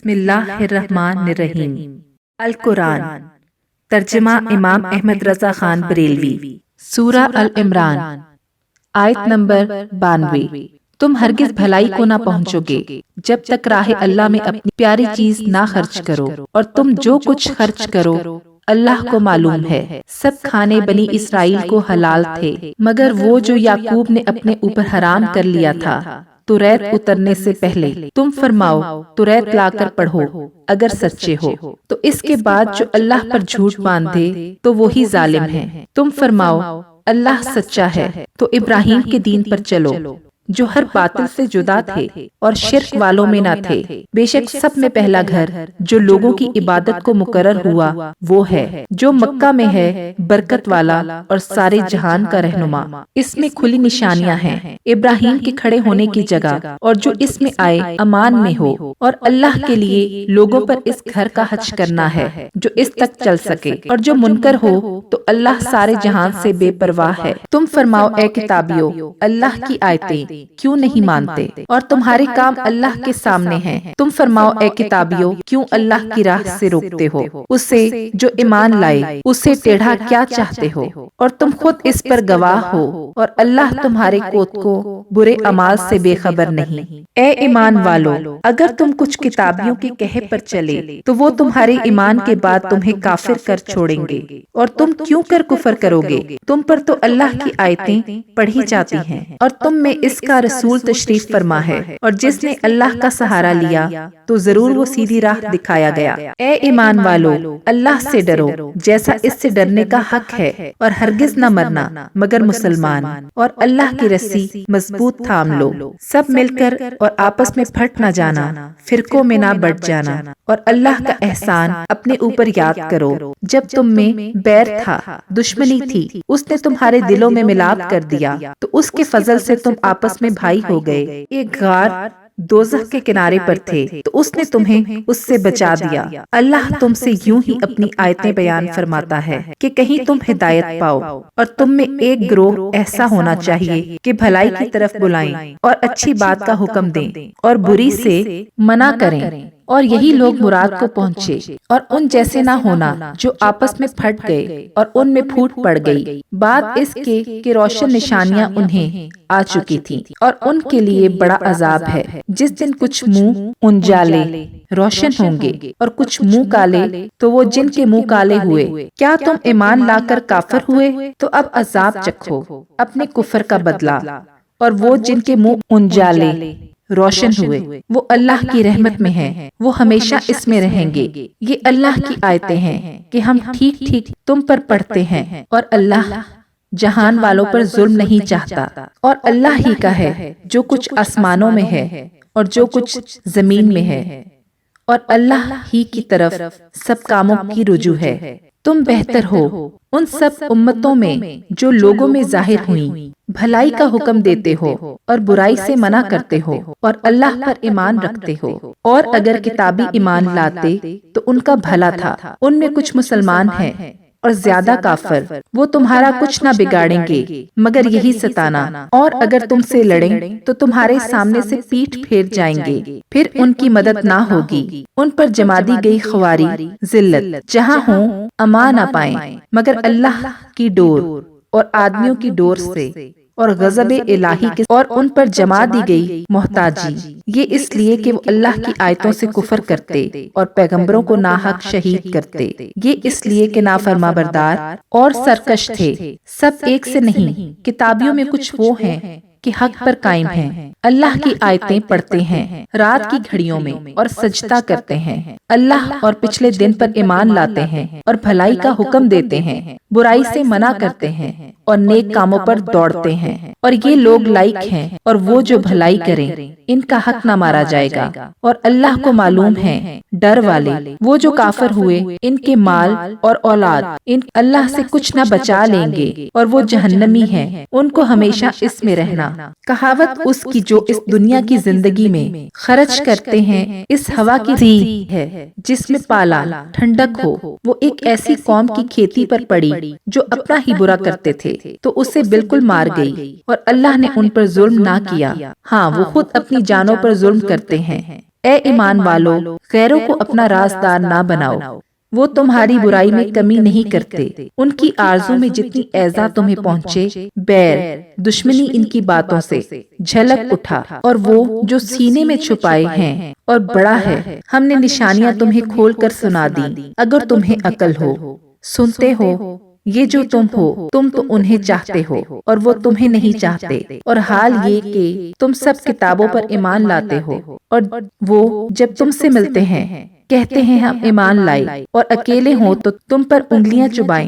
بسم اللہ الرحمن الرحیم۔ القرآن، ترجمہ امام احمد رضا خان بریلوی۔ سورہ العمران، آیت نمبر 92۔ تم ہرگز بھلائی کو نہ پہنچو گے جب تک راہ اللہ میں اپنی پیاری چیز نہ خرچ کرو، اور تم جو کچھ خرچ کرو اللہ کو معلوم ہے۔ سب کھانے بنی اسرائیل کو حلال تھے مگر وہ جو یعقوب نے اپنے اوپر حرام کر لیا تھا توریت اترنے سے پہلے۔ تم فرماؤ توریت لا کر پڑھو اگر سچے ہو، تو اس کے بعد جو اللہ پر جھوٹ باندھے تو وہی ظالم ہے۔ تم فرماؤ اللہ سچا ہے تو ابراہیم کے دین پر چلو جو ہر باطل سے جدا تھے اور شرک والوں میں نہ تھے۔ بے شک سب میں پہلا گھر جو لوگوں کی عبادت کو مقرر ہوا وہ ہے جو مکہ میں ہے، برکت والا اور سارے جہان کا رہنما۔ اس میں کھلی نشانیاں ہیں ابراہیم کے کھڑے ہونے کی جگہ، اور جو اس میں آئے امان میں ہو، اور اللہ کے لیے لوگوں پر اس گھر کا حج کرنا ہے جو اس تک چل سکے، اور جو منکر ہو تو اللہ سارے جہان سے بے پرواہ ہے۔ تم فرماؤ اے کتابیو اللہ کی آیتیں کیوں نہیں مانتے، اور تمہارے کام اللہ کے سامنے ہیں۔ تم فرماؤ اے کتابیو کیوں اللہ کی راہ سے روکتے ہو اسے جو ایمان لائے، اسے ٹیڑھا کیا چاہتے ہو، اور تم خود اس پر گواہ ہو، اور اللہ تمہارے کوت کو برے اعمال سے بے خبر نہیں۔ اے ایمان والو، اگر تم کچھ کتابیوں کے کہے پر چلے تو وہ تمہارے ایمان کے بعد تمہیں کافر کر چھوڑیں گے، اور تم کیوں کر کفر کرو گے؟ تم پر تو اللہ کی آیتیں پڑھی جاتی ہیں اور تم میں اس کا رسول تشریف فرما ہے، اور جس نے اللہ کا سہارا لیا تو ضرور وہ سیدھی راہ دکھایا گیا۔ اے ایمان والو، اللہ سے ڈرو جیسا اس سے ڈرنے کا حق ہے، اور ہرگز نہ مرنا مگر مسلمان، اور اللہ کی رسی مضبوط تھام لو۔ سب مل کر اور آپس میں پھٹ نہ جانا، فرقوں میں نہ بٹ جانا، اور اللہ کا احسان اپنے اوپر یاد کرو جب تم میں بیر تھا، دشمنی تھی، اس نے تمہارے دلوں میں ملاپ کر دیا تو اس کے فضل سے تم آپس میں بھائی ہو گئے۔ ایک غار دوزخ کے کنارے پر تھے تو اس نے تمہیں اس سے بچا دیا۔ اللہ تم سے یوں ہی اپنی آیتیں بیان فرماتا ہے کہ کہیں تم ہدایت پاؤ، اور تم میں ایک گروہ ایسا ہونا چاہیے کہ بھلائی کی طرف بلائیں اور اچھی بات کا حکم دیں اور بری سے منع کریں، اور یہی لوگ مراد کو پہنچے، اور ان جیسے نہ ہونا جو آپس میں پھٹ گئے اور ان میں پھوٹ پڑ گئی۔ بات اس کے کہ روشن نشانیاں انہیں آ چکی تھیں، اور ان کے لیے بڑا عذاب ہے جس دن کچھ منہ انجالے روشن ہوں گے اور کچھ منہ کالے، تو وہ جن کے منہ کالے ہوئے کیا تم ایمان لا کر کافر ہوئے تو اب عذاب چکھو اپنے کفر کا بدلہ، اور وہ جن کے منہ انجالے روشن ہوئے وہ اللہ کی رحمت میں ہیں، وہ ہمیشہ اس میں رہیں گے۔ یہ اللہ کی آیتیں ہیں کہ ہم ٹھیک ٹھیک تم پر پڑھتے ہیں، اور اللہ جہان والوں پر ظلم نہیں چاہتا، اور اللہ ہی کا ہے جو کچھ آسمانوں میں ہے اور جو کچھ زمین میں ہے، اور اللہ ہی کی طرف سب کاموں کی رجوع ہے۔ تم بہتر ہو ان سب امتوں میں جو لوگوں میں ظاہر ہوئیں، بھلائی کا حکم دیتے ہو اور برائی سے منع کرتے ہو، اور اللہ پر ایمان رکھتے ہو۔ اور اگر کتابی ایمان لاتے تو ان کا بھلا تھا، ان میں کچھ مسلمان ہیں اور زیادہ کافر، وہ تمہارا کچھ نہ بگاڑیں گے مگر یہی ستانا، اور اگر تم سے لڑیں تو تمہارے سامنے سے پیٹھ پھیر جائیں گے، پھر ان کی مدد نہ ہوگی۔ ان پر جما دی گئی خواری ذلت جہاں ہوں امان نہ پائیں مگر اللہ کی ڈور اور آدمیوں کی ڈور سے، اور غضب الہی کے، اور ان پر جما دی گئی محتاجی، یہ اس لیے کہ وہ اللہ کی آیتوں سے کفر کرتے اور پیغمبروں کو ناحق شہید کرتے، یہ اس لیے کہ نافرما بردار اور سرکش تھے۔ سب ایک سے نہیں، کتابیوں میں کچھ وہ ہیں کہ حق پر قائم ہیں، اللہ کی آیتیں پڑھتے ہیں رات کی گھڑیوں میں اور سجدہ کرتے ہیں، اللہ اور پچھلے دن پر ایمان لاتے ہیں اور بھلائی کا حکم دیتے ہیں، برائی سے منع کرتے ہیں اور نیک کاموں پر دوڑتے ہیں، اور یہ لوگ لائق ہیں، اور وہ جو بھلائی کریں ان کا حق نہ مارا جائے گا، اور اللہ کو معلوم ہے ڈر والے۔ وہ جو کافر ہوئے ان کے مال اور اولاد ان اللہ سے کچھ نہ بچا لیں گے، اور وہ جہنمی ہیں، ان کو ہمیشہ اس میں رہنا۔ کہاوت اس کی جو اس دنیا کی زندگی میں خرچ کرتے ہیں اس ہوا کی سی ہے جس میں پالا ٹھنڈک ہو، وہ ایک ایسی قوم کی کھیتی پر پڑی جو اپنا ہی برا کرتے تھے تو اسے بالکل مار گئی، اور اللہ نے ان پر ظلم نہ کیا، ہاں وہ خود اپنی جانوں پر ظلم کرتے ہیں۔ اے ایمان والو، غیروں کو اپنا رازدار نہ بناؤ، وہ تمہاری برائی میں کمی نہیں کرتے۔ ان کی آرزو میں جتنی ایذا تمہیں پہنچے، بیر دشمنی ان کی باتوں سے جھلک اٹھا، اور وہ جو سینے میں چھپائے ہیں اور بڑا ہے، ہم نے نشانیاں تمہیں کھول کر سنا دی۔ اگر تمہیں عقل ہو، سنتے ہو، یہ جو تم ہو، تم تو انہیں چاہتے ہو اور وہ تمہیں نہیں چاہتے، اور حال یہ کہ تم سب کتابوں پر ایمان لاتے ہو، اور وہ جب تم سے ملتے ہیں کہتے ہیں ہم ایمان لائے، اور اکیلے ہوں تو تم پر انگلیاں چبائیں۔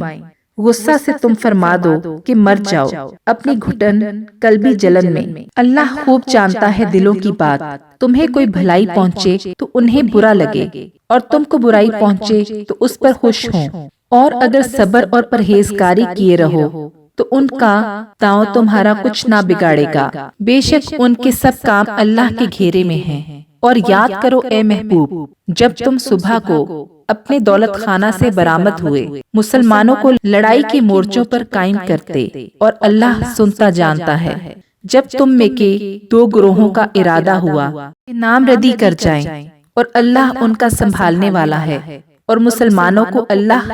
غصہ سے تم فرما دو کہ مر جاؤ اپنی گھٹن قلبی جلن میں۔ اللہ خوب جانتا ہے دلوں کی بات۔ تمہیں کوئی بھلائی پہنچے تو انہیں برا لگے، اور تم کو برائی پہنچے تو اس پر خوش ہوں، اور اگر صبر اور پرہیزگاری کیے رہو تو ان کا داؤں تمہارا کچھ نہ بگاڑے گا۔ بے شک ان کے سب کام اللہ کے گھیرے میں ہیں۔ اور یاد کرو اے محبوب، جب تم صبح کو اپنے دولت خانہ سے برآمد ہوئے، مسلمانوں کو لڑائی کے مورچوں پر قائم کرتے، اور اللہ سنتا جانتا ہے۔ جب تم میں کے دو گروہوں کا ارادہ ہوا کہ نام ردی کر جائیں، اور اللہ ان کا سنبھالنے والا ہے، اور مسلمانوں کو اللہ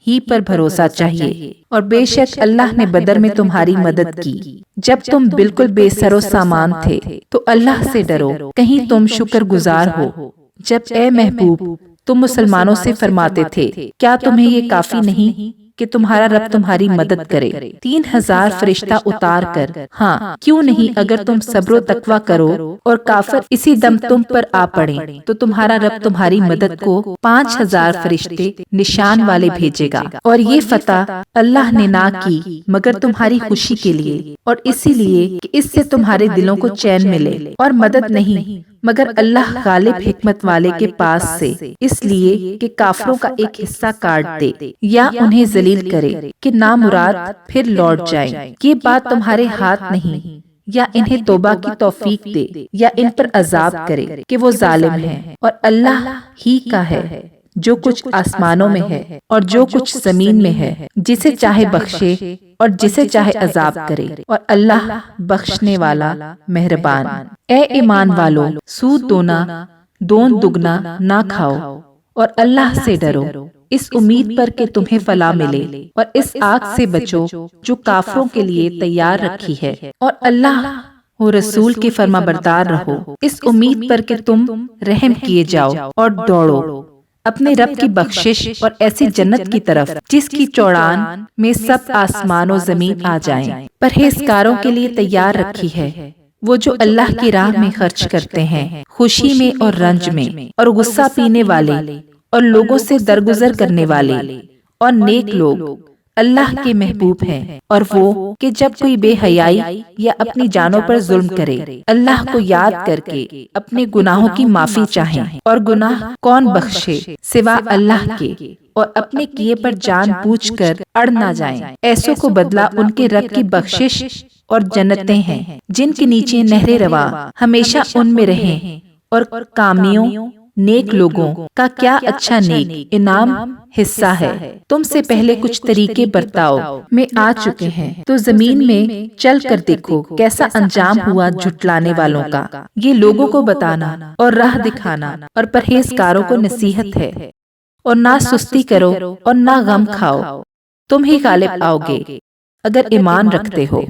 ہی پر بھروسہ چاہیے، اور بے شک اللہ نے بدر میں تمہاری مدد کی جب تم بالکل بے سر و سامان تھے، تو اللہ سے ڈرو کہیں تم شکر گزار ہو۔ جب اے محبوب تم مسلمانوں سے فرماتے تھے کیا تمہیں یہ کافی نہیں کہ تمہارا رب تمہاری مدد کرے 3000 فرشتہ اتار کر؟ ہاں کیوں نہیں، اگر تم صبر و تقوی کرو اور کافر اسی دم تم پر آ پڑیں تو تمہارا رب تمہاری مدد کو 5000 فرشتے نشان والے بھیجے گا۔ اور یہ فتح اللہ نے نہ کی مگر تمہاری خوشی کے لیے، اور اسی لیے کہ اس سے تمہارے دلوں کو چین ملے، اور مدد نہیں مگر اللہ غالب حکمت والے کے پاس سے، اس لیے کہ کافروں کا ایک حصہ کاٹ دے یا انہیں ذلیل کرے کہ نامراد پھر لوٹ جائیں۔ یہ بات تمہارے ہاتھ نہیں، یا انہیں توبہ کی توفیق دے یا ان پر عذاب کرے کہ وہ ظالم ہیں، اور اللہ ہی کا ہے جو کچھ آسمانوں میں ہے اور جو کچھ زمین میں ہے، جسے چاہے بخشے اور جسے چاہے عذاب کرے، اور اللہ بخشنے والا مہربان۔ اے ایمان والو، سود دون دگنا نہ کھاؤ، اور اللہ سے ڈرو اس امید پر کہ تمہیں فلاح ملے، اور اس آگ سے بچو جو کافروں کے لیے تیار رکھی ہے، اور اللہ و رسول کے فرما بردار رہو اس امید پر کہ تم رحم کیے جاؤ، اور دوڑو اپنے رب کی بخشش اور ایسی جنت کی طرف جس کی چوڑان میں سب آسمان و زمین آ جائیں۔ پرہیزگاروں کے لیے تیار رکھی ہے وہ جو اللہ کی راہ میں خرچ کرتے ہیں، خوشی میں اور رنج میں، اور غصہ پینے والے اور لوگوں سے درگزر کرنے والے اور نیک لوگ اللہ کے محبوب ہیں۔ اور وہ کہ جب کوئی بے حیائی یا اپنی جانوں پر ظلم کرے، اللہ کو یاد کر کے اپنے گناہوں کی معافی چاہیں، اور گناہ کون بخشے سوا اللہ کے، اور اپنے کیے پر جان بوجھ کر اڑ نہ جائیں۔ ایسوں کو بدلہ ان کے رب کی بخشش اور جنتیں ہیں جن کے نیچے نہریں رواں ہمیشہ ان میں رہیں، اور کامیوں نیک لوگوں کا کیا اچھا نیک انعام حصہ ہے۔ تم سے پہلے کچھ طریقے برتاؤ میں آ چکے ہیں، تو زمین میں چل کر دیکھو کیسا انجام ہوا جھٹلانے والوں کا۔ یہ لوگوں کو بتانا اور راہ دکھانا اور پرہیزگاروں کو نصیحت ہے۔ اور نہ سستی کرو اور نہ غم کھاؤ، تم ہی غالب آؤ گے اگر ایمان رکھتے ہو۔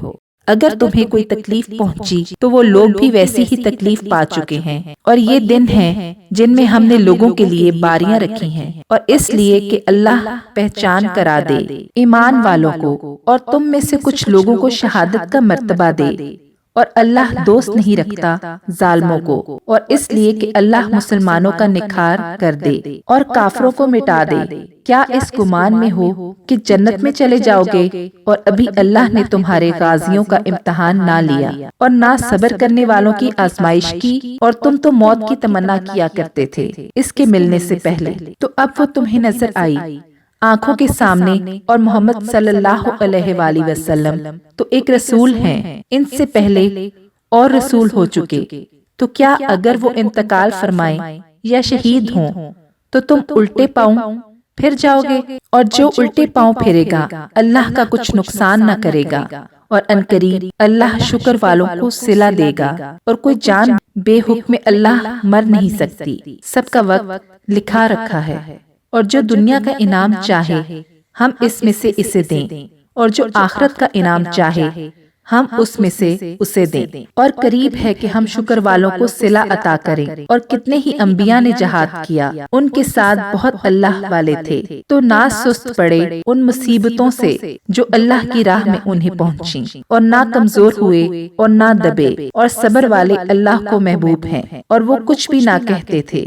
اگر تمہیں کوئی تکلیف پہنچی تو وہ لوگ بھی ویسی ہی تکلیف پا چکے ہیں، اور یہ دن ہیں جن میں ہم نے لوگوں کے لیے باریاں رکھی ہیں، اور اس لیے کہ اللہ پہچان کرا دے ایمان والوں کو، اور تم میں سے کچھ لوگوں کو شہادت کا مرتبہ دے، اور اللہ دوست نہیں رکھتا ظالموں کو، اور اس لیے کہ اللہ مسلمانوں کا نکھار کر دے اور کافروں کو مٹا دے۔ کیا اس گمان میں ہو کہ جنت میں چلے جاؤ گے، اور ابھی اللہ نے تمہارے غازیوں کا امتحان نہ لیا اور نہ صبر کرنے والوں کی آزمائش کی، اور تم تو موت کی تمنا کیا کرتے تھے اس کے ملنے سے پہلے، تو اب وہ تمہیں نظر آئی آنکھوں کے سامنے، اور محمد صلی اللہ علیہ وآلہ وسلم تو ایک رسول ہیں، ان سے پہلے اور رسول ہو چکے، تو کیا اگر وہ انتقال فرمائیں یا شہید ہوں تو تم الٹے پاؤں پھر جاؤ گے؟ اور جو الٹے پاؤں پھرے گا اللہ کا کچھ نقصان نہ کرے گا، اور عنقریب اللہ شکر والوں کو صلہ دے گا، اور کوئی جان بے حکم اللہ مر نہیں سکتی، سب کا وقت لکھا رکھا ہے۔ اور جو دنیا کا انعام چاہے ہم اس میں سے اسے دیں، اور جو آخرت کا انعام چاہے ہم اس میں سے اسے دیں، اور قریب ہے کہ ہم شکر والوں کو صلہ عطا کریں۔ اور کتنے ہی انبیاء نے جہاد کیا، ان کے ساتھ بہت اللہ والے تھے، تو نہ سست پڑے ان مصیبتوں سے جو اللہ کی راہ میں انہیں پہنچیں، اور نہ کمزور ہوئے اور نہ دبے، اور صبر والے اللہ کو محبوب ہیں۔ اور وہ کچھ بھی نہ کہتے تھے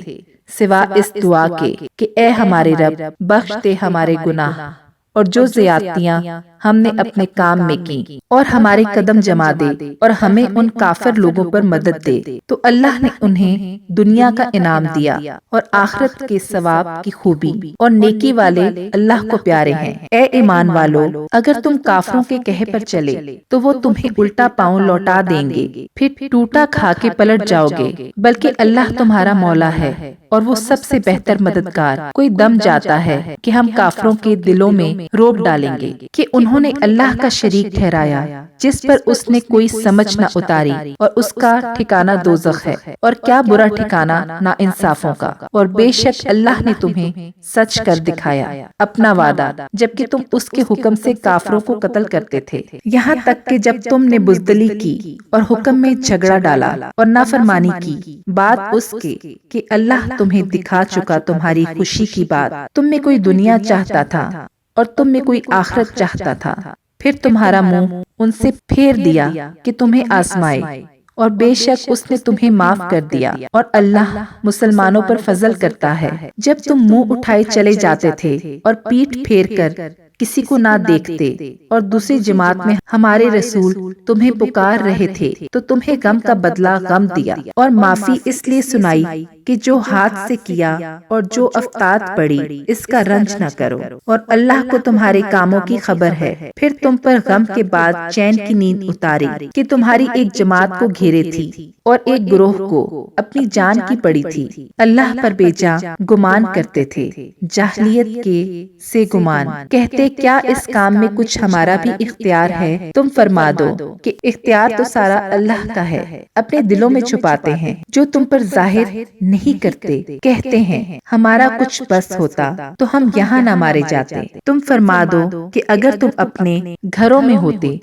سوا اس دعا کے کہ اے ہمارے رب، بخش دے ہمارے گناہ اور جو زیادتیاں ہم نے اپنے کام میں کی، اور ہمارے قدم جما دے، اور ہمیں ان کافر لوگوں پر مدد دے۔ تو اللہ نے انہیں دنیا کا انعام دیا اور آخرت کے ثواب کی خوبی، اور نیکی والے اللہ کو پیارے ہیں۔ اے ایمان والو، اگر تم کافروں کے کہے پر چلے تو وہ تمہیں الٹا پاؤں لوٹا دیں گے، پھر ٹوٹا کھا کے پلٹ جاؤ گے، بلکہ اللہ تمہارا مولا ہے اور وہ سب سے بہتر مددگار۔ کوئی دم جاتا ہے کہ ہم کافروں کے دلوں میں روب ڈالیں گے کہ انہوں نے اللہ کا شریک ٹھہرایا جس پر اس نے کوئی سمجھ نہ اتاری، اور اس کا ٹھکانہ دوزخ ہے، اور کیا برا ٹھکانہ ناانصافوں کا۔ اور بے شک اللہ نے تمہیں سچ کر دکھایا اپنا وعدہ، جبکہ تم اس کے حکم سے کافروں کو قتل کرتے تھے، یہاں تک کہ جب تم نے بزدلی کی اور حکم میں جھگڑا ڈالا اور نافرمانی کی، بات اس کے کہ اللہ تمہیں دکھا چکا تمہاری خوشی کی بات۔ تم میں کوئی دنیا چاہتا تھا اور تم میں کوئی آخرت چاہتا تھا، پھر تمہارا منہ ان سے پھیر دیا کہ تمہیں آزمائے، اور بے شک اس نے تمہیں معاف کر دیا، اور اللہ مسلمانوں پر فضل کرتا ہے۔ جب تم منہ اٹھائے چلے جاتے تھے اور پیٹھ پھیر کر کسی کو نہ دیکھتے، اور دوسری جماعت میں ہمارے رسول تمہیں پکار رہے تھے تو تمہیں غم کا بدلہ غم دیا، اور معافی اس لیے سنائی کہ جو ہاتھ سے کیا اور جو افتاد پڑی اس کا رنج نہ کرو، اور اللہ کو تمہارے کاموں کی خبر ہے۔ پھر تم پر غم کے بعد چین کی نیند اتاری کہ تمہاری ایک جماعت کو گھیرے تھی اور ایک گروہ کو اپنی جان کی پڑی تھی، اللہ پر بیجا گمان کرتے تھے، جاہلیت کے سے گمان، کہتے کیا اس کام میں کچھ ہمارا بھی اختیار ہے؟ تم فرما دو کہ اختیار تو سارا اللہ کا ہے، اپنے دلوں میں چھپاتے ہیں جو تم پر ظاہر نہیں کرتے، کہتے ہیں ہمارا کچھ بس ہوتا تو ہم یہاں نہ مارے جاتے۔ تم فرما دو کہ اگر تم اپنے گھروں میں ہوتے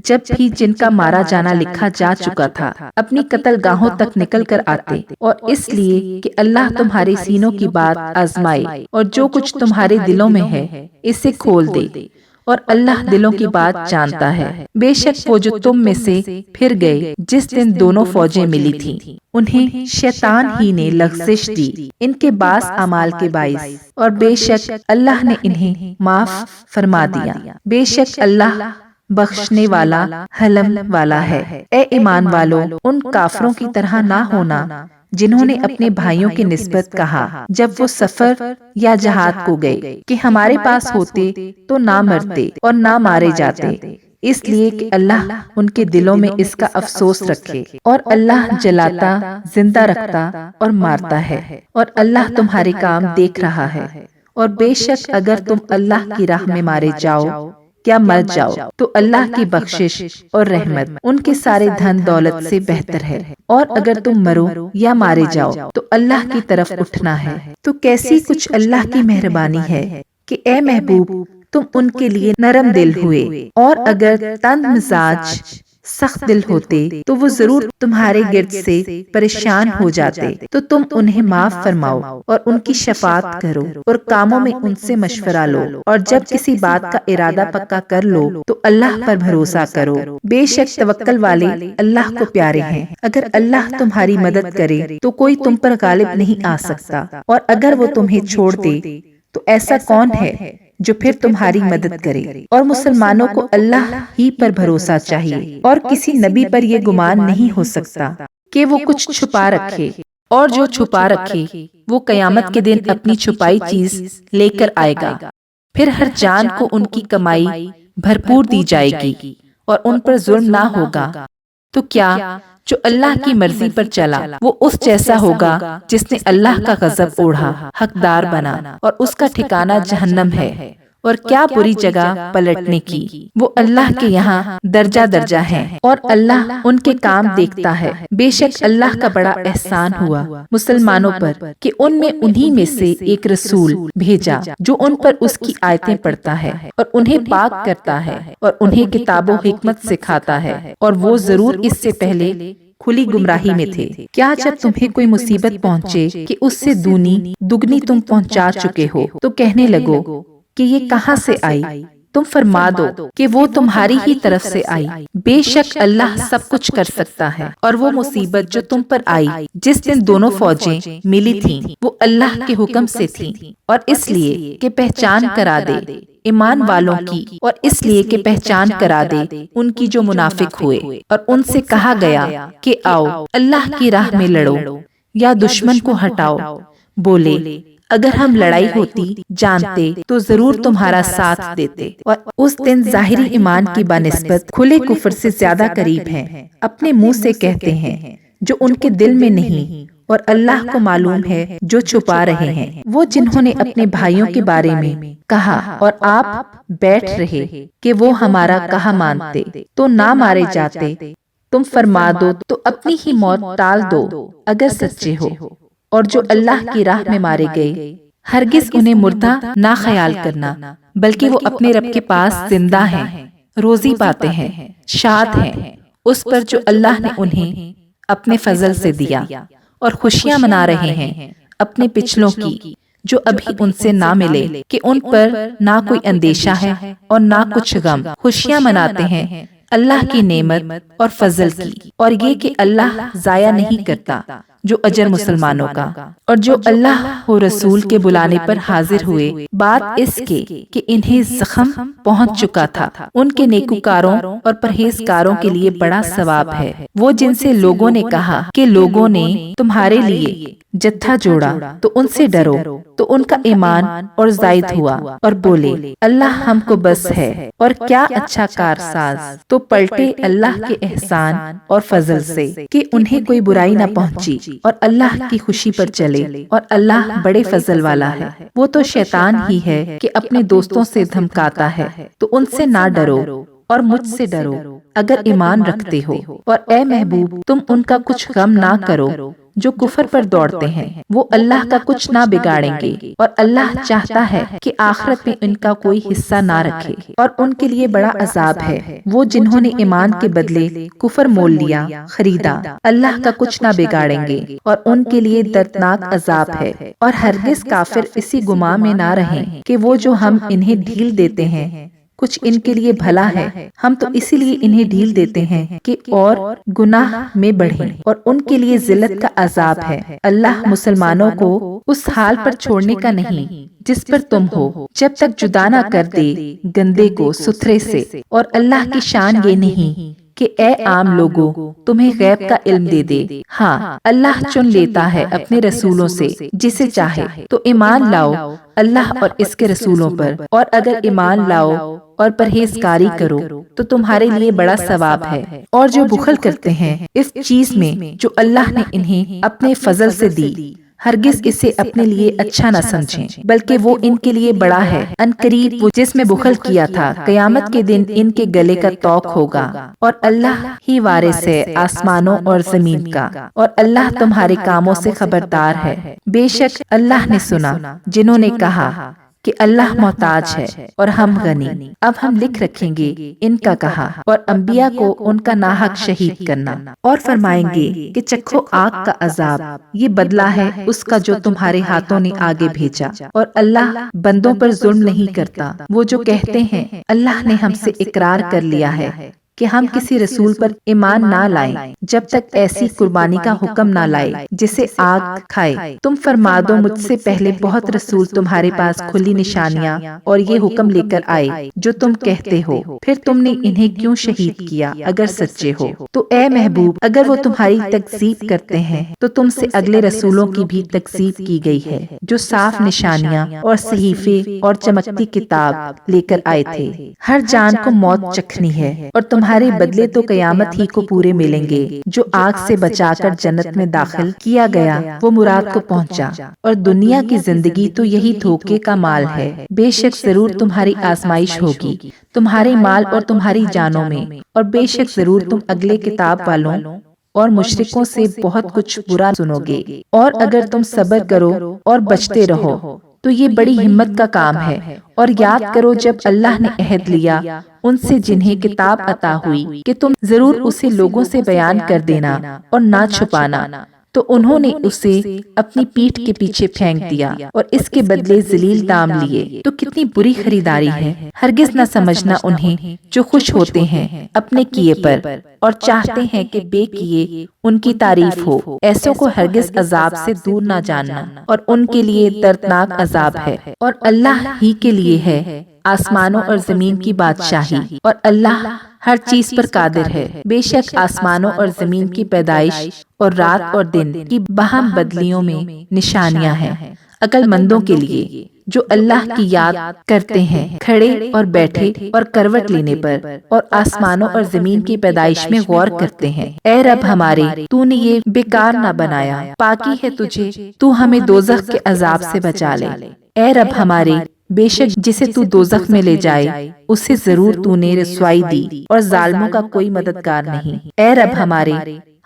جب بھی جن کا مارا جانا لکھا جا چکا تھا، اپنی قتل گاہوں تک نکل کر آتے، اور اس لیے کہ اللہ تمہارے سینوں کی بات آزمائے اور جو کچھ تمہارے دلوں میں ہے اسے کھول دے، اور اللہ دلوں کی بات جانتا ہے۔ بے شک وہ جو تم میں سے پھر گئے جس دن دونوں فوجیں ملی تھیں، انہیں شیطان ہی نے لغزش دی ان کے بعض اعمال کے باعث، اور بے شک اللہ نے انہیں معاف فرما دیا، بے شک اللہ بخشنے والا حلم والا ہے۔ اے ایمان والو، ان کافروں کی طرح نہ ہونا جنہوں نے اپنے بھائیوں کی نسبت کہا جب وہ سفر یا جہاد کو گئے کہ ہمارے پاس ہوتے تو نہ مرتے اور نہ مارے جاتے، اس لیے کہ اللہ ان کے دلوں میں اس کا افسوس رکھے، اور اللہ جلاتا، زندہ رکھتا اور مارتا ہے، اور اللہ تمہارے کام دیکھ رہا ہے۔ اور بے شک اگر تم اللہ کی راہ میں مارے جاؤ کیا مر جاؤ تو اللہ کی بخشش اور رحمت ان کے سارے دھن دولت سے بہتر ہے، اور اگر تم مرو یا مارے جاؤ تو اللہ کی طرف اٹھنا ہے۔ تو کیسی کچھ اللہ کی مہربانی ہے کہ اے محبوب تم ان کے لیے نرم دل ہوئے، اور اگر تند مزاج سخت دل ہوتے تو وہ ضرور تمہارے گرد سے پریشان ہو جاتے، تو تم انہیں معاف فرماؤ اور ان کی شفاعت کرو، اور کاموں میں ان سے مشورہ لو، اور جب کسی بات کا ارادہ پکا کر لو تو اللہ پر بھروسہ کرو، بے شک توکل والے اللہ کو پیارے ہیں۔ اگر اللہ تمہاری مدد کرے تو کوئی تم پر غالب نہیں آ سکتا، اور اگر وہ تمہیں چھوڑ دے تو ایسا کون ہے جو پھر تمہاری مدد کرے؟ اور مسلمانوں کو اللہ ہی پر بھروسہ چاہیے، اور کسی نبی پر یہ گمان نہیں ہو سکتا کہ وہ کچھ چھپا رکھے، اور جو چھپا رکھے وہ قیامت کے دن اپنی چھپائی چیز لے کر آئے گا، پھر ہر جان کو ان کی کمائی بھرپور دی جائے گی، اور ان پر ظلم نہ ہوگا۔ تو کیا جو اللہ کی مرضی پر چلا وہ اس جیسا ہوگا جس نے اللہ کا غضب اوڑھا، حقدار بنا، اور اس کا ٹھکانہ جہنم ہے، اور کیا بری جگہ پلٹنے کی۔ وہ اللہ کے یہاں درجہ درجہ ہیں اور اللہ ان کے کام دیکھتا ہے۔ بے شک اللہ کا بڑا احسان ہوا مسلمانوں پر کہ ان میں انہی میں سے ایک رسول بھیجا جو ان پر اس کی آیتیں پڑھتا ہے اور انہیں پاک کرتا ہے اور انہیں کتاب و حکمت سکھاتا ہے، اور وہ ضرور اس سے پہلے کھلی گمراہی میں تھے۔ کیا جب تمہیں کوئی مصیبت پہنچے کہ اس سے دگنی تم پہنچا چکے ہو تو کہنے لگو کہ یہ کہاں سے آئی؟ تم فرما دو کہ وہ تمہاری ہی طرف سے آئی۔ بے شک اللہ سب کچھ کر سکتا ہے۔ اور وہ مصیبت جو تم پر آئی جس دن دونوں فوجیں ملی تھیں وہ اللہ کے حکم سے تھیں، اور اس لیے کہ پہچان کرا دے ایمان والوں کی، اور اس لیے کہ پہچان کرا دے ان کی جو منافق ہوئے، اور ان سے کہا گیا کہ آؤ اللہ کی راہ میں لڑو یا دشمن کو ہٹاؤ۔ بولے اگر ہم لڑائی ہوتی جانتے تو ضرور تمہارا ساتھ دیتے، اور اس دن ظاہری ایمان کی بنسبت کھلے کفر سے زیادہ قریب ہیں۔ اپنے منہ سے کہتے ہیں جو ان کے دل میں نہیں، اور اللہ کو معلوم ہے جو چھپا رہے ہیں۔ وہ جنہوں نے اپنے بھائیوں کے بارے میں کہا اور آپ بیٹھ رہے کہ وہ ہمارا کہا مانتے تو نہ مارے جاتے، تم فرما دو تو اپنی ہی موت ٹال دو اگر سچے ہو، اور جو اللہ کی راہ میں مارے گئے ہرگز انہیں مردہ نہ خیال کرنا، بلکہ وہ اپنے رب کے پاس زندہ ہیں، روزی پاتے ہیں، شاد ہیں اس پر جو اللہ نے انہیں اپنے فضل سے دیا، اور خوشیاں منا رہے ہیں اپنے پچھلوں کی جو ابھی ان سے نہ ملے، کہ ان پر نہ کوئی اندیشہ ہے اور نہ کچھ غم۔ خوشیاں مناتے ہیں اللہ کی نعمت اور فضل کی، اور یہ کہ اللہ ضائع نہیں کرتا جو اجر مسلمانوں کا، اور جو اللہ و رسول کے بلانے پر حاضر ہوئے، بات اس کے کہ انہیں زخم پہنچ چکا تھا، ان کے نیکوکاروں اور پرہیزگاروں کے لیے بڑا ثواب ہے۔ وہ جن سے لوگوں نے کہا کہ لوگوں نے تمہارے لیے جتھا جوڑا تو ان سے ڈرو، تو ان کا ایمان اور زائد ہوا، اور بولے اللہ ہم کو بس ہے اور کیا اچھا کارساز۔ تو پلٹے اللہ کے احسان اور فضل سے کہ انہیں کوئی برائی نہ پہنچی، اور اللہ کی خوشی پر چلے، اور اللہ بڑے فضل والا ہے۔ وہ تو شیطان ہی ہے کہ اپنے دوستوں سے دھمکاتا ہے، تو ان سے نہ ڈرو اور مجھ سے ڈرو اگر ایمان رکھتے ہو، اور اے محبوب تم ان کا کچھ غم نہ کرو جو کفر پر دوڑتے ہیں، وہ اللہ کا کچھ نہ بگاڑیں گے، اور اللہ چاہتا ہے کہ آخرت میں ان کا کوئی حصہ نہ رکھے، اور ان کے لیے بڑا عذاب ہے۔ وہ جنہوں نے ایمان کے بدلے کفر مول لیا خریدا، اللہ کا کچھ نہ بگاڑیں گے، اور ان کے لیے دردناک عذاب ہے۔ اور ہرگز کافر اسی گمان میں نہ رہیں کہ وہ جو ہم انہیں ڈھیل دیتے ہیں کچھ ان کے لیے بھلا ہے، ہم تو اسی لیے انہیں ڈھیل دیتے ہیں کہ اور گناہ میں بڑھیں، اور ان کے لیے ذلت کا عذاب ہے۔ اللہ مسلمانوں کو اس حال پر چھوڑنے کا نہیں جس پر تم ہو، جب تک جدا نہ کر دے گندے کو ستھرے سے، اور اللہ کی شان یہ نہیں کہ اے عام لوگوں تمہیں غیب کا علم دے دے۔ ہاں اللہ چن لیتا ہے اپنے رسولوں سے جسے چاہے، تو ایمان لاؤ اللہ اور اس کے رسولوں پر، اور اگر ایمان لاؤ اور پرہیزگاری کرو تو تمہارے لیے بڑا ثواب ہے۔ اور جو بخل کرتے ہیں اس چیز میں جو اللہ نے انہیں اپنے فضل سے دی، ہرگز اسے اپنے لیے اچھا نہ سمجھیں، بلکہ وہ ان کے لیے بڑا ہے۔ ان قریب وہ جس میں بخل کیا تھا قیامت کے دن ان کے گلے کا طوق ہوگا، اور اللہ ہی وارث ہے آسمانوں اور زمین کا، اور اللہ تمہارے کاموں سے خبردار ہے۔ بے شک اللہ نے سنا جنہوں نے کہا کہ اللہ محتاج ہے اور ہم غنی۔ اب ہم لکھ رکھیں گے ان کا کہا، اور انبیاء کو ان کا ناحق شہید کرنا، اور فرمائیں گے کہ چکھو آگ کا عذاب، یہ بدلہ ہے اس کا جو تمہارے ہاتھوں نے آگے بھیجا، اور اللہ بندوں پر ظلم نہیں کرتا۔ وہ جو کہتے ہیں اللہ نے ہم سے اقرار کر لیا ہے کہ ہم کسی رسول پر ایمان نہ لائیں جب تک ایسی قربانی کا حکم نہ لائے جسے آگ کھائے، تم فرما دو مجھ سے پہلے بہت رسول تمہارے پاس کھلی نشانیاں اور یہ حکم لے کر آئے جو تم کہتے ہو، پھر تم نے انہیں کیوں شہید کیا اگر سچے ہو؟ تو اے محبوب اگر وہ تمہاری تکذیب کرتے ہیں تو تم سے اگلے رسولوں کی بھی تکذیب کی گئی ہے جو صاف نشانیاں اور صحیفے اور چمکتی کتاب لے کر آئے تھے۔ ہر جان کو موت چکھنی ہے، اور تمہارے تمہارے بدلے تو قیامت ہی کو پورے ملیں گے۔ جو آگ سے بچا کر جنت میں داخل کیا گیا وہ مراد کو پہنچا، اور دنیا کی زندگی تو یہی دھوکے کا مال ہے۔ بے شک ضرور تمہاری آزمائش ہوگی تمہارے مال اور تمہاری جانوں میں، اور بے شک ضرور تم اگلے کتاب والوں اور مشرکوں سے بہت کچھ برا سنو گے، اور اگر تم صبر کرو اور بچتے رہو تو یہ بڑی ہمت کا کام ہے۔ اور یاد کرو جب اللہ نے عہد لیا ان سے جنہیں کتاب عطا ہوئی کہ تم ضرور اسے لوگوں سے بیان کر دینا اور نہ چھپانا، تو انہوں نے اسے اپنی پیٹھ کے پیچھے پھینک دیا اور اس کے بدلے ذلیل دام لیے۔ تو کتنی بری خریداری ہے۔ ہرگز نہ سمجھنا انہیں جو خوش ہوتے ہیں اپنے کیے پر اور چاہتے ہیں کہ بے کیے ان کی تعریف ہو، ایسوں کو ہرگز عذاب سے دور نہ جاننا، اور ان کے لیے دردناک عذاب ہے۔ اور اللہ ہی کے لیے ہے آسمانوں اور زمین کی بادشاہی، اور اللہ ہر چیز پر قادر ہے۔ بے شک آسمانوں اور زمین کی پیدائش اور رات اور دن کی باہم بدلیوں میں نشانیاں ہیں عقل مندوں کے لیے، جو اللہ کی یاد کرتے ہیں کھڑے اور بیٹھے اور کروٹ لینے پر، اور آسمانوں اور زمین کی پیدائش میں غور کرتے ہیں۔ اے رب ہمارے، تو نے یہ بیکار نہ بنایا، پاکی ہے تجھے، تو ہمیں دوزخ کے عذاب سے بچا لے۔ اے رب ہمارے، بے شک جسے تو دوزخ میں لے جائے اسے ضرور تو نے رسوائی دی، اور ظالموں کا کوئی مددگار نہیں۔ اے رب ہمارے،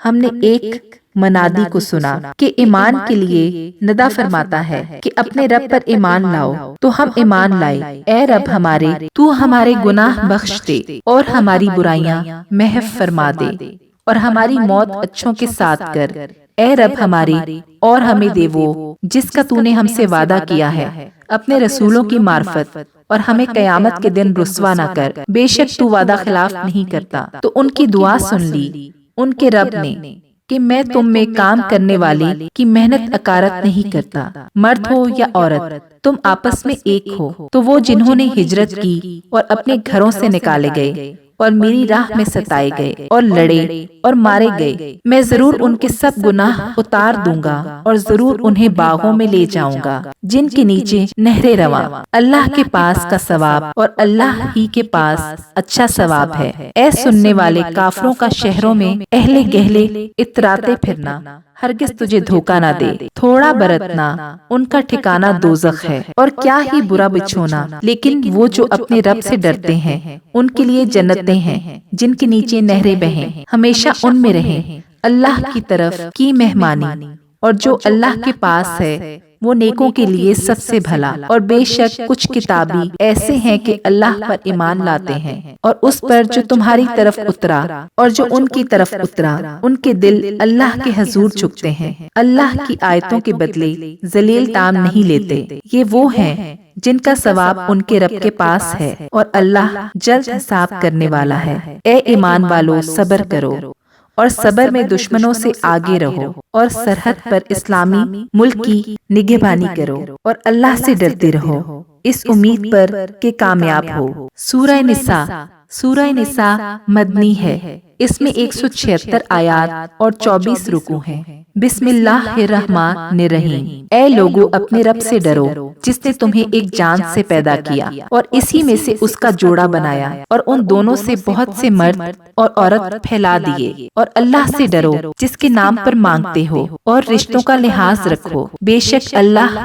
ہم نے ایک منادی کو سنا کہ ایمان کے لیے ندا فرماتا ہے کہ اپنے رب پر ایمان لاؤ، تو ہم ایمان لائے۔ اے رب ہمارے، تو ہمارے گناہ بخش دے اور ہماری برائیاں محو فرما دے، اور ہماری موت اچھوں کے ساتھ کر۔ اے رب ہمارے، اور ہمیں دے وہ جس کا تو نے ہم سے وعدہ کیا ہے اپنے رسولوں کی معرفت، اور ہمیں قیامت کے دن رسوا نہ کر، بے شک تو وعدہ خلاف نہیں کرتا۔ تو ان کی دعا سن لی ان کے رب نے کہ میں تم میں کام کرنے والے کی محنت اکارت نہیں کرتا، مرد ہو یا عورت تم آپس میں ایک ہو۔ تو وہ جنہوں نے ہجرت کی اور اپنے گھروں سے نکالے گئے اور میری راہ میں ستائے گئے اور لڑے اور مارے گئے، میں ضرور ان کے سب گناہ اتار دوں گا، اور ضرور انہیں باغوں میں لے جاؤں گا جن کے نیچے نہریں رواں۔ اللہ کے پاس کا ثواب اور اللہ ہی کے پاس اچھا ثواب ہے۔ اے سننے والے، کافروں کا شہروں میں اہل گہلے اتراتے پھرنا ہرگز تجھے دھوکہ نہ دے، تھوڑا برتنا ان کا ٹھکانہ دوزخ ہے، اور کیا ہی برا بچھونا۔ لیکن وہ جو اپنے رب سے ڈرتے ہیں ان کے لیے جنتیں ہیں جن کے نیچے نہریں بہیں، ہمیشہ ان میں رہیں۔ اللہ کی طرف کی مہمانی، اور جو اللہ کے پاس ہے وہ نیکوں کے لیے سب سے بھلا۔ اور بے شک کچھ کتابی ایسے ہیں کہ اللہ پر ایمان لاتے ہیں، اور اس پر جو تمہاری طرف اترا اور جو ان کی طرف اترا، ان کے دل اللہ کے حضور جھکتے ہیں، اللہ کی آیتوں کے بدلے ذلیل دام نہیں لیتے۔ یہ وہ ہیں جن کا ثواب ان کے رب کے پاس ہے، اور اللہ جلد حساب کرنے والا ہے۔ اے ایمان والو، صبر کرو اور صبر میں دشمنوں سے آگے رہو، اور سرحد پر اسلامی ملک کی نگہبانی کرو، اور اللہ سے ڈرتے رہو اس امید پر کہ کامیاب ہو۔ سورہ نساء۔ سورہ نساء مدنی ہے، اس میں 176 آیات اور 24 رکوع ہیں۔ بسم اللہ الرحمن الرحیم۔ اے لوگو، اپنے رب سے ڈرو جس نے تمہیں ایک جان سے پیدا کیا اور اسی میں سے اس کا جوڑا بنایا، اور ان دونوں سے بہت سے مرد اور عورت پھیلا دیے۔ اور اللہ سے ڈرو جس کے نام پر مانگتے ہو، اور رشتوں کا لحاظ رکھو، بے شک اللہ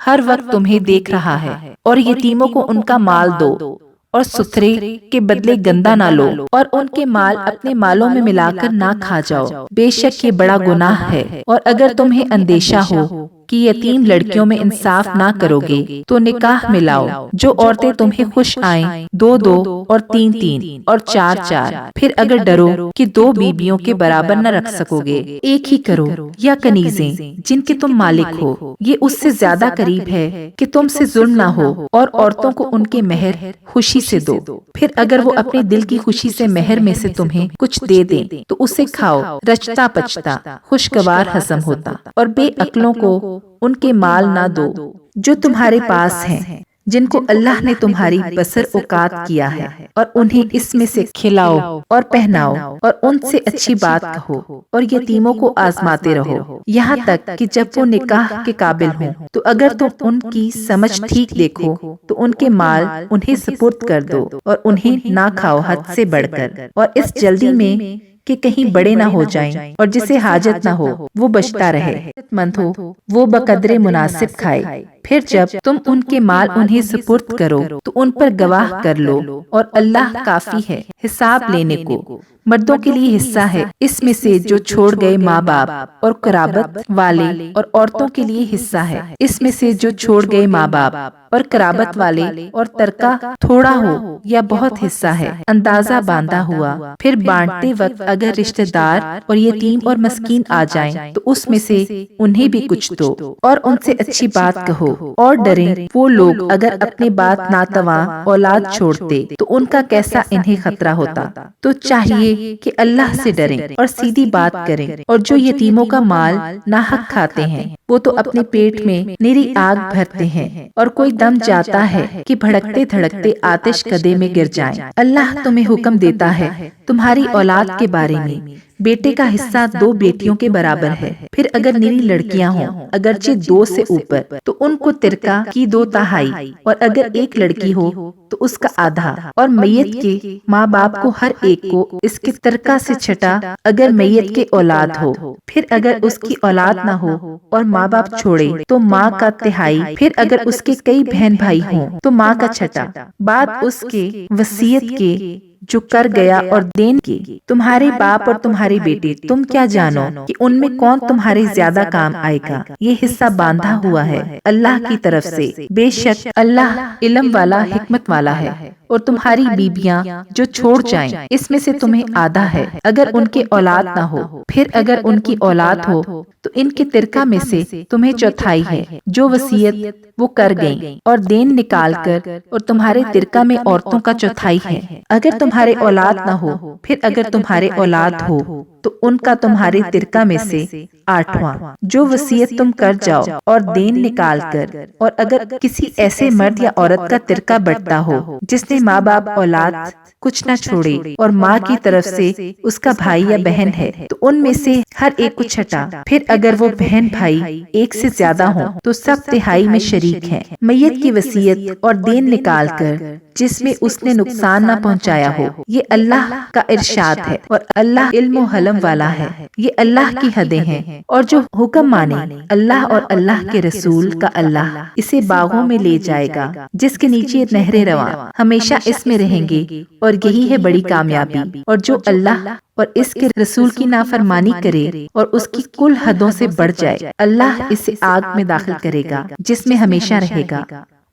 ہر وقت تمہیں دیکھ رہا ہے۔ اور یتیموں کو ان کا مال دو، اور ستھرے کے بدلے گندا نہ لو، اور ان کے مال اپنے مالوں میں ملا کر نہ کھا جاؤ، بے شک یہ بڑا گناہ ہے۔ اور اگر تمہیں اندیشہ ہو کہ یتیم لڑکیوں میں انصاف نہ کرو گے تو نکاح میں لاؤ، جو عورتیں تمہیں خوش آئیں، 2 اور 3 اور 4، پھر اگر ڈرو کہ 2 بیویوں کے برابر نہ رکھ سکو گے، ایک ہی کرو، یا کنیزیں جن کے تم مالک ہو، یہ اس سے زیادہ قریب ہے کہ تم سے ظلم نہ ہو۔ اور عورتوں کو ان کے مہر خوشی سے دو، پھر اگر وہ اپنے دل کی خوشی سے مہر میں سے تمہیں کچھ دے دیں تو اسے کھاؤ، رچتا پچتا خوشگوار ہضم ہوتا۔ اور بے عقلوں کو ان کے مال نہ دو جو تمہارے پاس ہیں، جن کو اللہ نے تمہاری بسر اوقات کیا ہے، اور انہیں اس میں سے کھلاؤ اور پہناؤ، اور ان سے اچھی بات کہو، اور یتیموں کو آزماتے رہو یہاں تک کہ جب وہ نکاح کے قابل ہوں، تو اگر تم ان کی سمجھ ٹھیک دیکھو تو ان کے مال انہیں سپرد کر دو، اور انہیں نہ کھاؤ حد سے بڑھ کر، اور اس جلدی میں کہ کہیں بڑے نہ ہو جائیں، اور جسے حاجت نہ ہو وہ بچتا رہے، مند ہو وہ بقدر مناسب کھائے۔ پھر جب تم ان کے مال انہیں سپرد کرو تو ان پر گواہ کر لو، اور اللہ کافی ہے حساب لینے کو۔ مردوں کے لیے حصہ ہے اس میں سے جو چھوڑ گئے ماں باپ اور قرابت والے، اور عورتوں کے لیے حصہ ہے اس میں سے جو چھوڑ گئے ماں باپ اور قرابت والے، اور ترکہ تھوڑا ہو یا بہت حصہ ہے اندازہ باندھا ہوا۔ پھر بانٹتے وقت اگر رشتہ دار اور یتیم اور مسکین آ جائیں تو اس میں سے انہیں بھی کچھ دو، اور ان سے اچھی بات کہو، اور ڈریں وہ لوگ اگر اپنے بات ناتواں اولاد چھوڑتے تو ان کا کیسا انہیں خطرہ ہوتا۔ تو چاہیے کہ اللہ سے ڈریں اور سیدھی بات کریں، اور جو یتیموں کا مال ناحق کھاتے ہیں وہ تو اپنے پیٹ میں نری آگ بھرتے ہیں، اور کوئی دم جاتا ہے کہ بھڑکتے دھڑکتے آتش کدے میں گر جائیں۔ اللہ تمہیں حکم دیتا ہے تمہاری اولاد کے بارے میں، بیٹے کا حصہ 2 بیٹیوں کے برابر ہے، پھر اگر نری لڑکیاں ہوں اگرچہ 2 سے اوپر تو ان کو ترکہ کی 2/3، اور اگر ایک لڑکی ہو تو اس کا آدھا، اور میت کے ماں باپ کو ہر ایک کو اس کے ترکہ سے چھٹا اگر میت کے اولاد ہو۔ پھر اگر اس کی اولاد نہ ہو اور ماں باپ چھوڑے تو ماں کا 1/3، پھر اگر اس کے کئی بہن بھائی ہوں تو ماں کا چھٹا، بعد اس کے وصیت کے جو کر گیا، اور دین کے۔ تمہارے باپ اور تمہارے بیٹے تم کیا جانو کہ ان میں کون تمہارے زیادہ کام آئے گا، یہ حصہ باندھا ہوا ہے اللہ کی طرف سے، بے شک اللہ علم والا حکمت والا ہے۔ اور تمہاری بیبیاں جو چھوڑ جائیں اس میں سے تمہیں آدھا ہے اگر ان کے اولاد نہ ہو، پھر اگر ان کی اولاد ہو تو ان کے ترکہ میں سے تمہیں 1/4 ہے جو وصیت وہ کر گئیں، اور دین نکال کر، اور تمہارے ترکہ میں عورتوں کا 1/4 ہے اگر تمہارے اولاد نہ ہو، پھر اگر تمہارے اولاد ہو تو ان کا تمہارے ترکہ میں سے 8واں جو وصیت تم کر جاؤ اور دین نکال کر، اور اگر کسی ایسے مرد یا عورت کا ترکہ بٹتا ہو جس نے ماں باپ اولاد کچھ نہ چھوڑے، اور ماں کی طرف سے اس کا بھائی یا بہن ہے تو ان میں سے ہر ایک کو چھٹا، پھر اگر وہ بہن بھائی ایک سے زیادہ ہوں تو سب 1/3 میں شریک ہیں۔ میت کی وصیت اور دین نکال کر جس میں اس نے نقصان نہ پہنچایا ہو، یہ اللہ کا ارشاد ہے، اور اللہ علم و حلم والا ہے۔ یہ اللہ کی حدیں ہیں، اور جو حکم مانے اللہ اور اللہ کے رسول کا، اللہ اسے باغوں میں لے جائے گا جس کے نیچے نہریں رواں، ہمیشہ اس میں رہیں گے، اور یہی ہے بڑی کامیابی۔ اور جو اللہ اور اس کے رسول کی نافرمانی کرے اور اس کی کل حدوں سے بڑھ جائے، اللہ اسے آگ میں داخل کرے گا جس میں ہمیشہ رہے گا،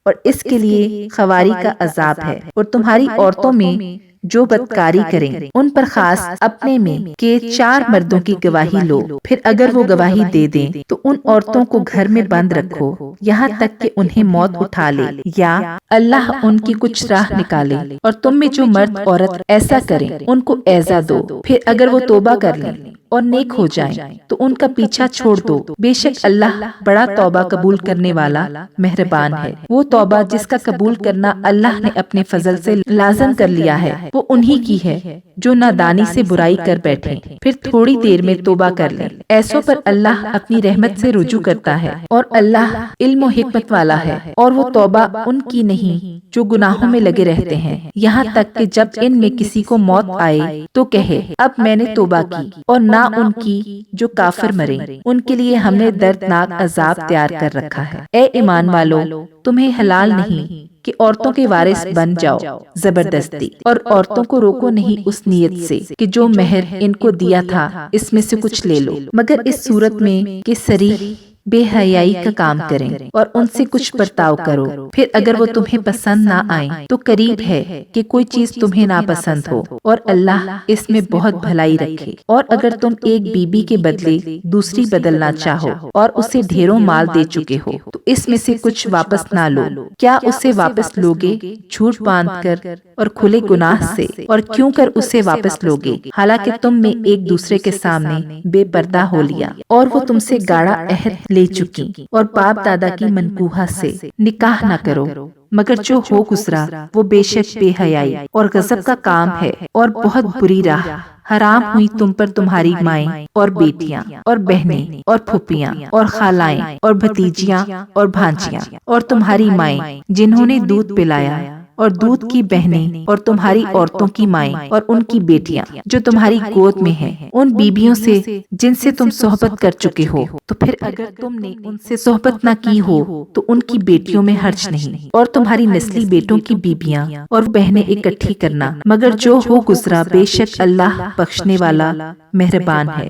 اور اس کے لیے خواری کا عذاب ہے۔ اور تمہاری عورتوں میں جو بدکاری کریں ان پر خاص اپنے میں کہ 4 مردوں کی گواہی لو، پھر اگر وہ گواہی دے دیں تو ان عورتوں کو گھر میں بند رکھو یہاں تک کہ انہیں موت اٹھا لے یا اللہ ان کی کچھ راہ نکالے، اور تم میں جو مرد عورت ایسا کریں ان کو ایذا دو، پھر اگر وہ توبہ کر لیں اور نیک ہو جائیں تو ان کا پیچھا چھوڑ دو، بے شک اللہ بڑا توبہ قبول کرنے والا مہربان ہے۔ وہ توبہ جس کا قبول کرنا اللہ نے اپنے فضل سے لازم کر لیا ہے وہ انہی کی ہے جو نادانی سے برائی کر بیٹھیں پھر تھوڑی دیر میں توبہ کر لیں، ایسوں پر اللہ اپنی رحمت سے رجوع کرتا ہے، اور اللہ علم و حکمت والا ہے۔ اور وہ توبہ ان کی نہیں جو گناہوں میں لگے رہتے ہیں، یہاں تک کہ جب ان میں کسی کو موت آئے تو کہے اب میں نے توبہ کی، اور نہ ان کی جو کافر مریں، ان کے لیے ہم نے دردناک عذاب تیار کر رکھا ہے۔ اے ایمان والو، تمہیں حلال نہیں کہ عورتوں کے وارث بن جاؤ زبردستی، اور عورتوں کو روکو نہیں اس نیت سے کہ جو مہر ان کو دیا تھا اس میں سے کچھ لے لو، مگر اس صورت میں کہ صریح بے حیائی کا کام کریں اور ان سے کچھ برتاؤ کرو، پھر اگر وہ تمہیں پسند نہ آئیں تو قریب ہے کہ کوئی چیز تمہیں ناپسند ہو، اور اللہ اس میں بہت بھلائی رکھے۔ اور اگر تم ایک بیوی کے بدلے دوسری بدلنا چاہو اور اسے ڈھیروں مال دے چکے ہو تو اس میں سے کچھ واپس نہ لو، کیا اسے واپس لوگے جھوٹ باندھ کر اور کھلے گناہ سے، اور کیوں کر اسے واپس لوگے، حالانکہ تم میں ایک دوسرے کے سامنے بے پردہ ہو لیا، اور وہ تم سے گاڑا عہد لے چکی، اور باپ دادا کی منکوحہ سے نکاح نہ کرو، مگر جو ہو گزرا وہ بے شک بے حیائی اور غضب کا کام ہے اور بہت بری راہ۔ حرام ہوئی تم پر تمہاری مائیں اور بیٹیاں اور بہنیں اور پھوپھیاں اور خالائیں اور بھتیجیاں اور بھانجیاں، اور تمہاری مائیں جنہوں نے دودھ پلایا، اور دودھ کی بہنیں، اور تمہاری عورتوں کی مائیں اور ان کی بیٹیاں جو تمہاری گود میں ہیں، ان بیبیوں سے جن سے تم صحبت کر چکے ہو، تو پھر اگر تم نے ان سے صحبت نہ کی ہو تو ان کی بیٹیوں میں حرج نہیں، اور تمہاری نسلی بیٹوں کی بیبیاں اور بہنیں اکٹھی کرنا، مگر جو ہو گزرا بے شک اللہ بخشنے والا مہربان ہے۔